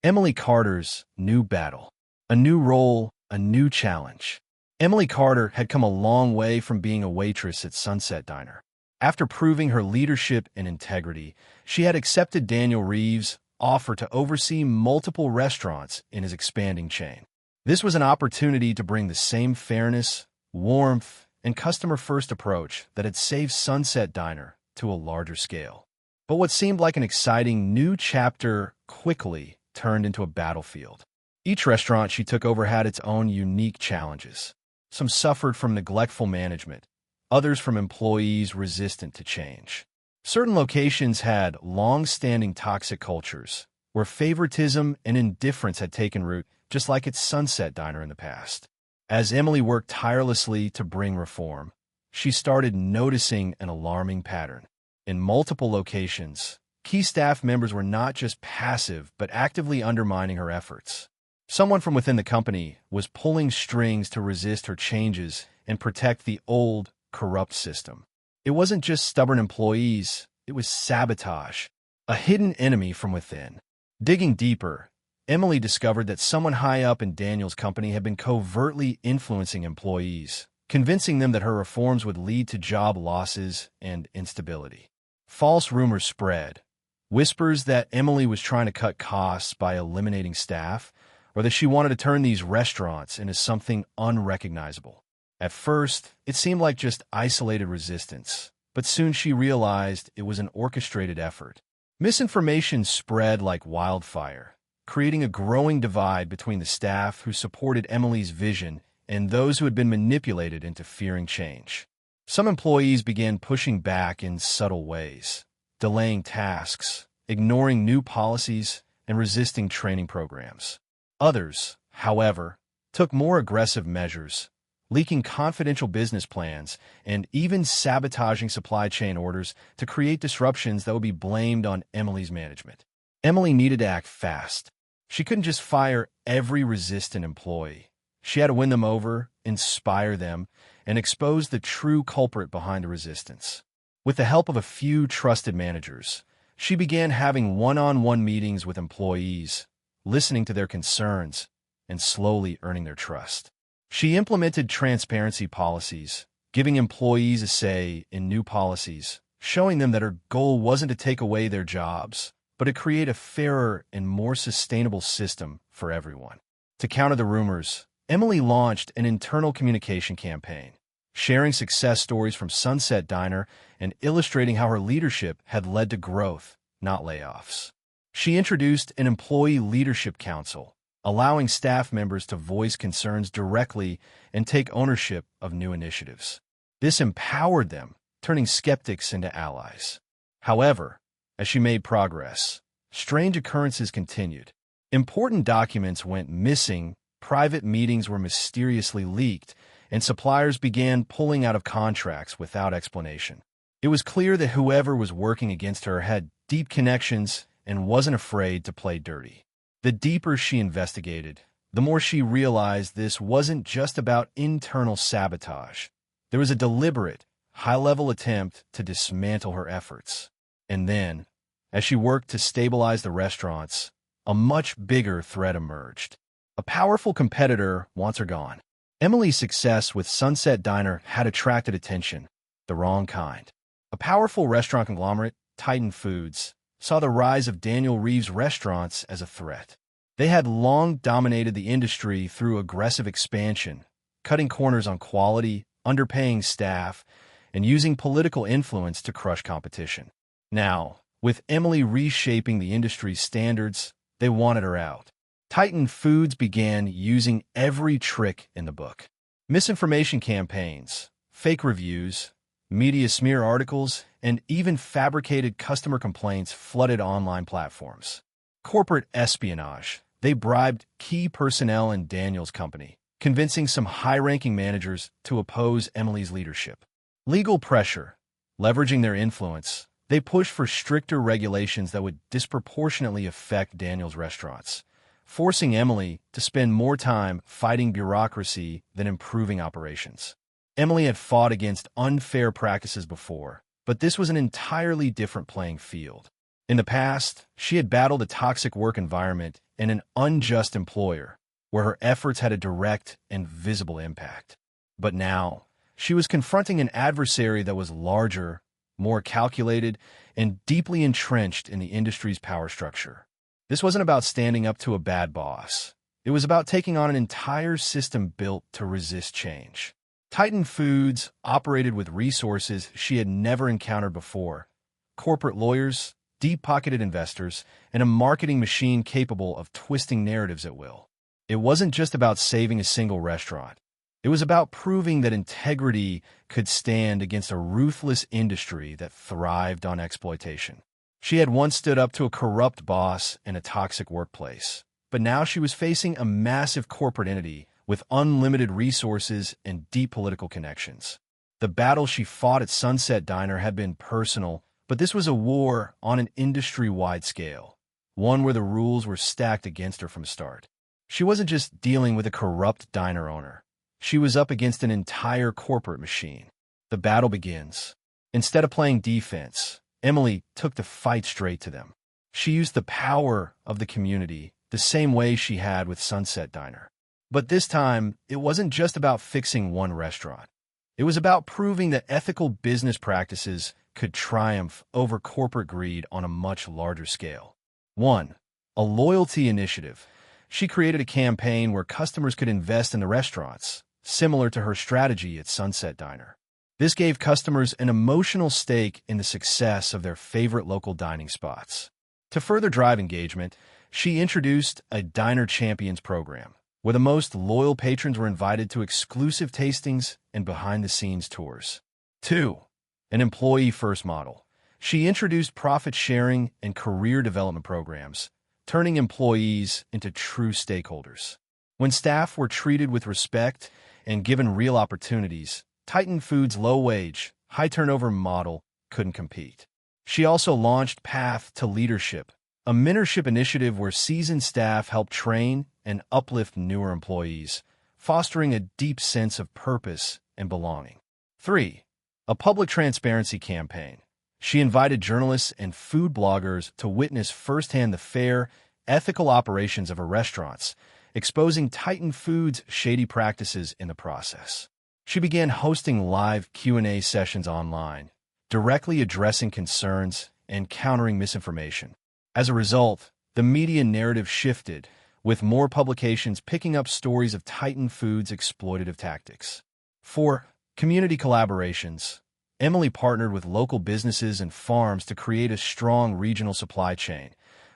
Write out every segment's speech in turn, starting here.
Emily Carter's new battle. A new role, a new challenge. Emily Carter had come a long way from being a waitress at Sunset Diner. After proving her leadership and integrity, she had accepted Daniel Reeves' offer to oversee multiple restaurants in his expanding chain. This was an opportunity to bring the same fairness, warmth, and customer-first approach that had saved Sunset Diner to a larger scale. But what seemed like an exciting new chapter quickly turned into a battlefield. Each restaurant she took over had its own unique challenges. Some suffered from neglectful management, others from employees resistant to change. Certain locations had long-standing toxic cultures, where favoritism and indifference had taken root, just like its Sunset Diner in the past. As Emily worked tirelessly to bring reform, she started noticing an alarming pattern. In multiple locations, key staff members were not just passive, but actively undermining her efforts. Someone from within the company was pulling strings to resist her changes and protect the old, corrupt system. It wasn't just stubborn employees, it was sabotage, a hidden enemy from within. Digging deeper, Emily discovered that someone high up in Daniel's company had been covertly influencing employees, convincing them that her reforms would lead to job losses and instability. False rumors spread, whispers that Emily was trying to cut costs by eliminating staff, or that she wanted to turn these restaurants into something unrecognizable. At first, it seemed like just isolated resistance, but soon she realized it was an orchestrated effort. Misinformation spread like wildfire, creating a growing divide between the staff who supported Emily's vision and those who had been manipulated into fearing change. Some employees began pushing back in subtle ways, delaying tasks, ignoring new policies, and resisting training programs. Others, however, took more aggressive measures, leaking confidential business plans and even sabotaging supply chain orders to create disruptions that would be blamed on Emily's management. Emily needed to act fast. She couldn't just fire every resistant employee. She had to win them over, inspire them, and expose the true culprit behind the resistance. With the help of a few trusted managers, she began having one-on-one meetings with employees, listening to their concerns, and slowly earning their trust. She implemented transparency policies, giving employees a say in new policies, showing them that her goal wasn't to take away their jobs, but to create a fairer and more sustainable system for everyone. To counter the rumors, Emily launched an internal communication campaign, sharing success stories from Sunset Diner and illustrating how her leadership had led to growth, not layoffs. She introduced an employee leadership council, allowing staff members to voice concerns directly and take ownership of new initiatives. This empowered them, turning skeptics into allies. However, as she made progress, strange occurrences continued. Important documents went missing, private meetings were mysteriously leaked, and suppliers began pulling out of contracts without explanation. It was clear that whoever was working against her had deep connections and wasn't afraid to play dirty. The deeper she investigated, the more she realized this wasn't just about internal sabotage. There was a deliberate, high-level attempt to dismantle her efforts. And then, as she worked to stabilize the restaurants, a much bigger threat emerged. A powerful competitor wants her gone. Emily's success with Sunset Diner had attracted attention, the wrong kind. A powerful restaurant conglomerate, Titan Foods, saw the rise of Daniel Reeves' restaurants as a threat. They had long dominated the industry through aggressive expansion, cutting corners on quality, underpaying staff, and using political influence to crush competition. Now, with Emily reshaping the industry's standards, they wanted her out. Titan Foods began using every trick in the book. Misinformation campaigns, fake reviews, media smear articles, and even fabricated customer complaints flooded online platforms. Corporate espionage. They bribed key personnel in Daniel's company, convincing some high-ranking managers to oppose Emily's leadership. Legal pressure. Leveraging their influence, they pushed for stricter regulations that would disproportionately affect Daniel's restaurants, forcing Emily to spend more time fighting bureaucracy than improving operations. Emily had fought against unfair practices before, but this was an entirely different playing field. In the past, she had battled a toxic work environment and an unjust employer, where her efforts had a direct and visible impact. But now, she was confronting an adversary that was larger, more calculated, and deeply entrenched in the industry's power structure. This wasn't about standing up to a bad boss. It was about taking on an entire system built to resist change. Titan Foods operated with resources she had never encountered before: corporate lawyers, deep-pocketed investors, and a marketing machine capable of twisting narratives at will. It wasn't just about saving a single restaurant. It was about proving that integrity could stand against a ruthless industry that thrived on exploitation. She had once stood up to a corrupt boss in a toxic workplace, but now she was facing a massive corporate entity with unlimited resources and deep political connections. The battle she fought at Sunset Diner had been personal, but this was a war on an industry-wide scale, one where the rules were stacked against her from the start. She wasn't just dealing with a corrupt diner owner. She was up against an entire corporate machine. The battle begins. Instead of playing defense, Emily took the fight straight to them. She used the power of the community the same way she had with Sunset Diner. But this time, it wasn't just about fixing one restaurant. It was about proving that ethical business practices could triumph over corporate greed on a much larger scale. 1. A loyalty initiative. She created a campaign where customers could invest in the restaurants, similar to her strategy at Sunset Diner. This gave customers an emotional stake in the success of their favorite local dining spots. To further drive engagement, she introduced a Diner Champions program, where the most loyal patrons were invited to exclusive tastings and behind-the-scenes tours. 2. An employee-first model. She introduced profit-sharing and career development programs, turning employees into true stakeholders. When staff were treated with respect and given real opportunities, Titan Foods' low-wage, high-turnover model couldn't compete. She also launched Path to Leadership, a mentorship initiative where seasoned staff helped train and uplift newer employees, fostering a deep sense of purpose and belonging. 3. A public transparency campaign. She invited journalists and food bloggers to witness firsthand the fair, ethical operations of her restaurants, exposing Titan Foods' shady practices in the process. She began hosting live Q&A sessions online, directly addressing concerns and countering misinformation. As a result, the media narrative shifted, with more publications picking up stories of Titan Foods' exploitative tactics. 4. Community collaborations. Emily partnered with local businesses and farms to create a strong regional supply chain,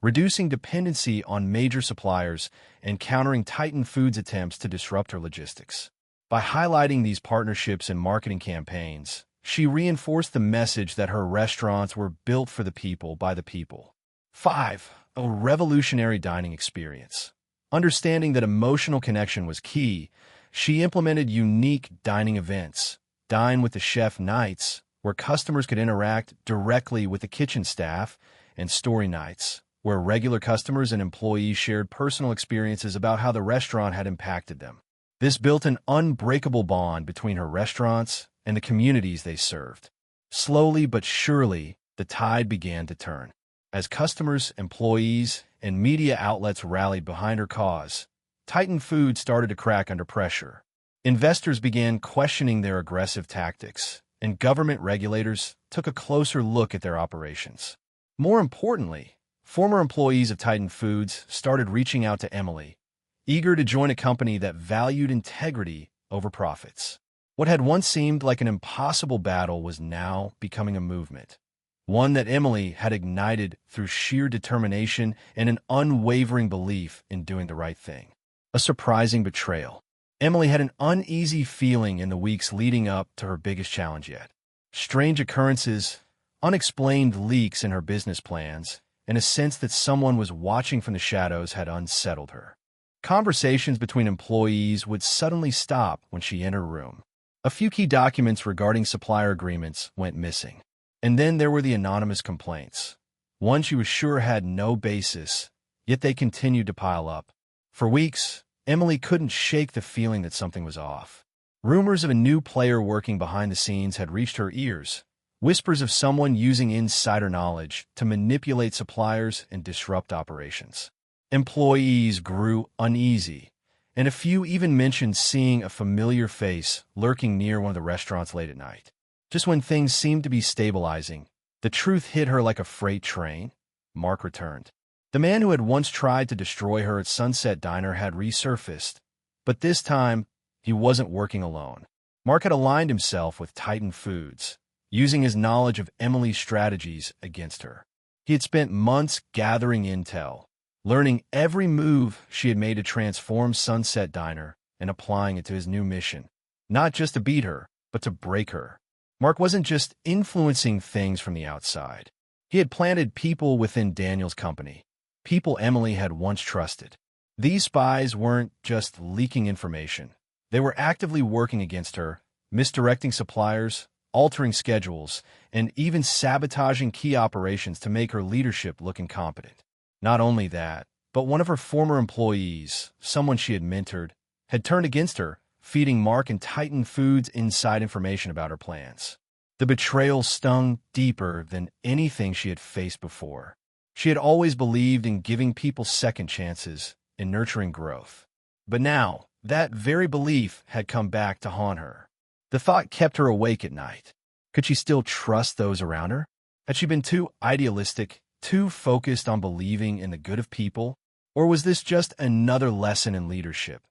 reducing dependency on major suppliers and countering Titan Foods' attempts to disrupt her logistics. By highlighting these partnerships and marketing campaigns, she reinforced the message that her restaurants were built for the people by the people. 5. A revolutionary dining experience. Understanding that emotional connection was key, she implemented unique dining events, Dine with the Chef nights, where customers could interact directly with the kitchen staff, and Story nights, where regular customers and employees shared personal experiences about how the restaurant had impacted them. This built an unbreakable bond between her restaurants and the communities they served. Slowly but surely, the tide began to turn. As customers, employees, and media outlets rallied behind her cause, Titan Foods started to crack under pressure. Investors began questioning their aggressive tactics, and government regulators took a closer look at their operations. More importantly, former employees of Titan Foods started reaching out to Emily, eager to join a company that valued integrity over profits. What had once seemed like an impossible battle was now becoming a movement, one that Emily had ignited through sheer determination and an unwavering belief in doing the right thing. A surprising betrayal. Emily had an uneasy feeling in the weeks leading up to her biggest challenge yet. Strange occurrences, unexplained leaks in her business plans, and a sense that someone was watching from the shadows had unsettled her. Conversations between employees would suddenly stop when she entered a room. A few key documents regarding supplier agreements went missing. And then there were the anonymous complaints. One she was sure had no basis, yet they continued to pile up. For weeks, Emily couldn't shake the feeling that something was off. Rumors of a new player working behind the scenes had reached her ears, whispers of someone using insider knowledge to manipulate suppliers and disrupt operations. Employees grew uneasy, and a few even mentioned seeing a familiar face lurking near one of the restaurants late at night. Just when things seemed to be stabilizing, the truth hit her like a freight train. Mark returned. The man who had once tried to destroy her at Sunset Diner had resurfaced, but this time he wasn't working alone. Mark had aligned himself with Titan Foods, using his knowledge of Emily's strategies against her. He had spent months gathering intel, learning every move she had made to transform Sunset Diner and applying it to his new mission. Not just to beat her, but to break her. Mark wasn't just influencing things from the outside. He had planted people within Daniel's company, people Emily had once trusted. These spies weren't just leaking information. They were actively working against her, misdirecting suppliers, altering schedules, and even sabotaging key operations to make her leadership look incompetent. Not only that, but one of her former employees, someone she had mentored, had turned against her, feeding Mark and Titan Foods inside information about her plans. The betrayal stung deeper than anything she had faced before. She had always believed in giving people second chances and nurturing growth. But now, that very belief had come back to haunt her. The thought kept her awake at night. Could she still trust those around her? Had she been too idealistic, too focused on believing in the good of people? Or was this just another lesson in leadership?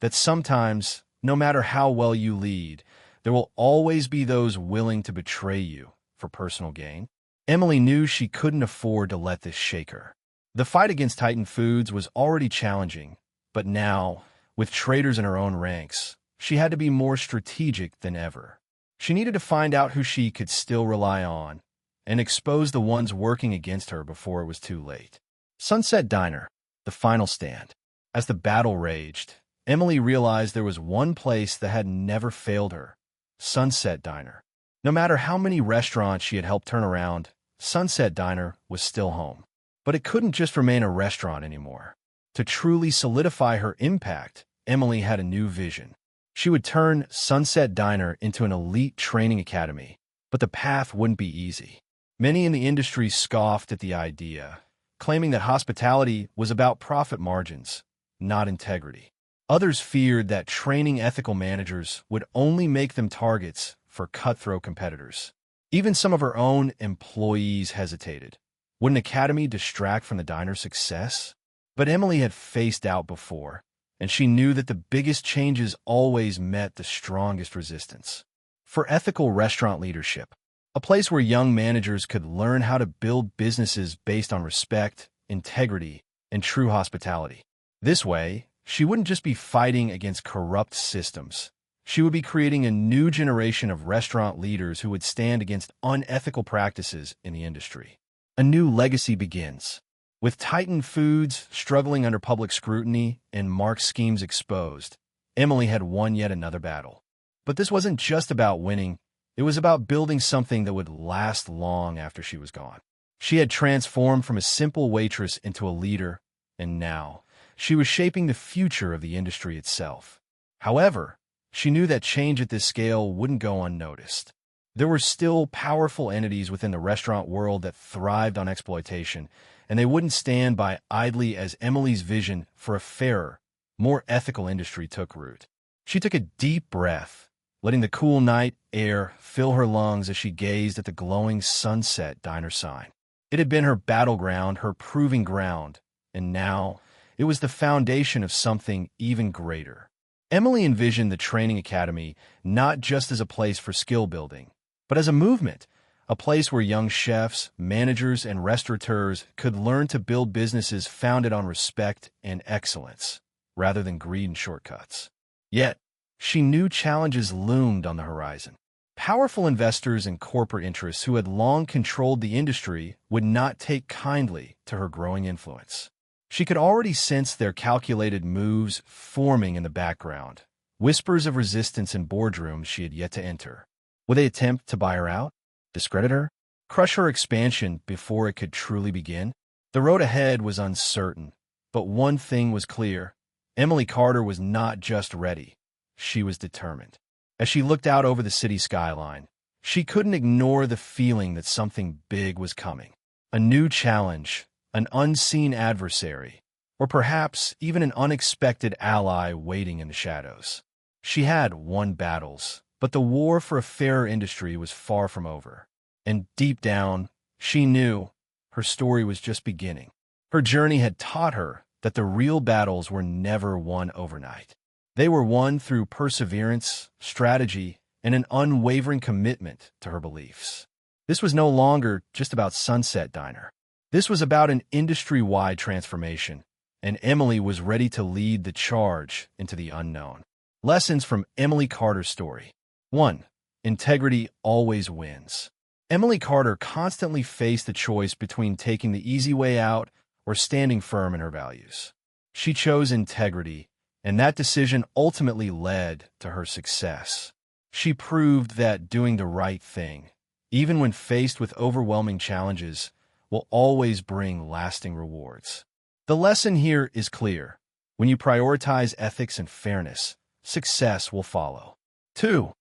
That sometimes, no matter how well you lead, there will always be those willing to betray you for personal gain? Emily knew she couldn't afford to let this shake her. The fight against Titan Foods was already challenging, but now, with traitors in her own ranks, she had to be more strategic than ever. She needed to find out who she could still rely on and expose the ones working against her before it was too late. Sunset Diner, the final stand. As the battle raged, Emily realized there was one place that had never failed her: Sunset Diner. No matter how many restaurants she had helped turn around, Sunset Diner was still home. But it couldn't just remain a restaurant anymore. To truly solidify her impact, Emily had a new vision. She would turn Sunset Diner into an elite training academy, but the path wouldn't be easy. Many in the industry scoffed at the idea, claiming that hospitality was about profit margins, not integrity. Others feared that training ethical managers would only make them targets for cutthroat competitors. Even some of her own employees hesitated. Would an academy distract from the diner's success? But Emily had faced doubt before, and she knew that the biggest changes always met the strongest resistance. For ethical restaurant leadership, a place where young managers could learn how to build businesses based on respect, integrity, and true hospitality. This way, she wouldn't just be fighting against corrupt systems. She would be creating a new generation of restaurant leaders who would stand against unethical practices in the industry. A new legacy begins. With Titan Foods struggling under public scrutiny and Mark's schemes exposed, Emily had won yet another battle. But this wasn't just about winning. It was about building something that would last long after she was gone. She had transformed from a simple waitress into a leader, and now she was shaping the future of the industry itself. However, she knew that change at this scale wouldn't go unnoticed. There were still powerful entities within the restaurant world that thrived on exploitation, and they wouldn't stand by idly as Emily's vision for a fairer, more ethical industry took root. She took a deep breath, letting the cool night air fill her lungs as she gazed at the glowing Sunset Diner sign. It had been her battleground, her proving ground, and now it was the foundation of something even greater. Emily envisioned the training academy not just as a place for skill building, but as a movement, a place where young chefs, managers, and restaurateurs could learn to build businesses founded on respect and excellence, rather than greed and shortcuts. Yet, she knew challenges loomed on the horizon. Powerful investors and corporate interests who had long controlled the industry would not take kindly to her growing influence. She could already sense their calculated moves forming in the background, whispers of resistance in boardrooms she had yet to enter. Would they attempt to buy her out? Discredit her? Crush her expansion before it could truly begin? The road ahead was uncertain, but one thing was clear. Emily Carter was not just ready. She was determined. As she looked out over the city skyline, she couldn't ignore the feeling that something big was coming. A new challenge, an unseen adversary, or perhaps even an unexpected ally waiting in the shadows. She had won battles, but the war for a fairer industry was far from over. And deep down, she knew her story was just beginning. Her journey had taught her that the real battles were never won overnight. They were won through perseverance, strategy, and an unwavering commitment to her beliefs. This was no longer just about Sunset Diner. This was about an industry-wide transformation, and Emily was ready to lead the charge into the unknown. Lessons from Emily Carter's story. 1. Integrity always wins. Emily Carter constantly faced the choice between taking the easy way out or standing firm in her values. She chose integrity, and that decision ultimately led to her success. She proved that doing the right thing, even when faced with overwhelming challenges, will always bring lasting rewards. The lesson here is clear. When you prioritize ethics and fairness, success will follow. 2.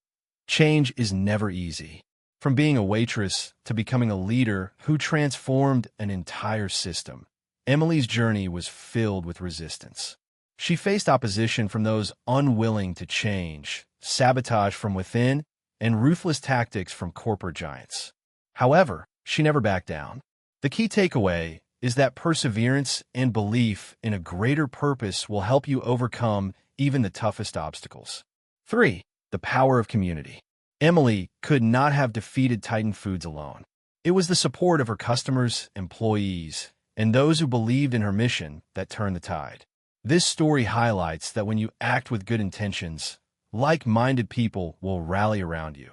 Change is never easy. From being a waitress to becoming a leader who transformed an entire system, Emily's journey was filled with resistance. She faced opposition from those unwilling to change, sabotage from within, and ruthless tactics from corporate giants. However, she never backed down. The key takeaway is that perseverance and belief in a greater purpose will help you overcome even the toughest obstacles. 3. The power of community. Emily could not have defeated Titan Foods alone. It was the support of her customers, employees, and those who believed in her mission that turned the tide. This story highlights that when you act with good intentions, like-minded people will rally around you,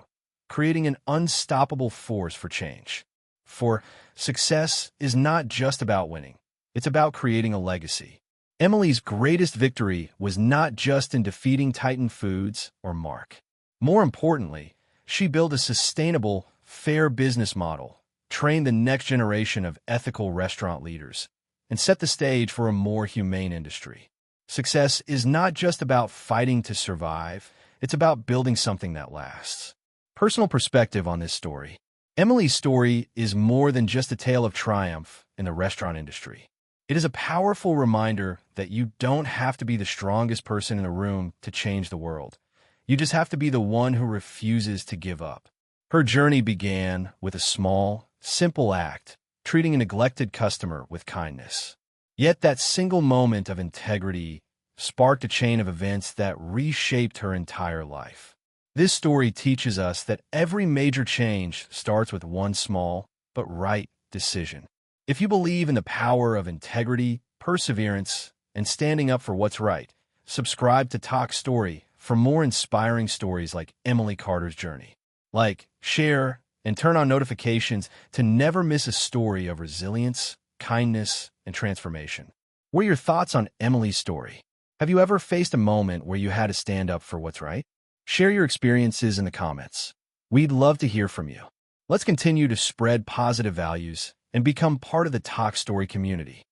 creating an unstoppable force for change. For success is not just about winning, it's about creating a legacy. Emily's greatest victory was not just in defeating Titan Foods or Mark. More importantly, she built a sustainable, fair business model, trained the next generation of ethical restaurant leaders, and set the stage for a more humane industry. Success is not just about fighting to survive, it's about building something that lasts. Personal perspective on this story. Emily's story is more than just a tale of triumph in the restaurant industry. It is a powerful reminder that you don't have to be the strongest person in the room to change the world. You just have to be the one who refuses to give up. Her journey began with a small, simple act, treating a neglected customer with kindness. Yet that single moment of integrity sparked a chain of events that reshaped her entire life. This story teaches us that every major change starts with one small but right decision. If you believe in the power of integrity, perseverance, and standing up for what's right, subscribe to Toch Story for more inspiring stories like Emily Carter's journey. Like, share, and turn on notifications to never miss a story of resilience, kindness, and transformation. What are your thoughts on Emily's story? Have you ever faced a moment where you had to stand up for what's right? Share your experiences in the comments. We'd love to hear from you. Let's continue to spread positive values and become part of the Toch Story community.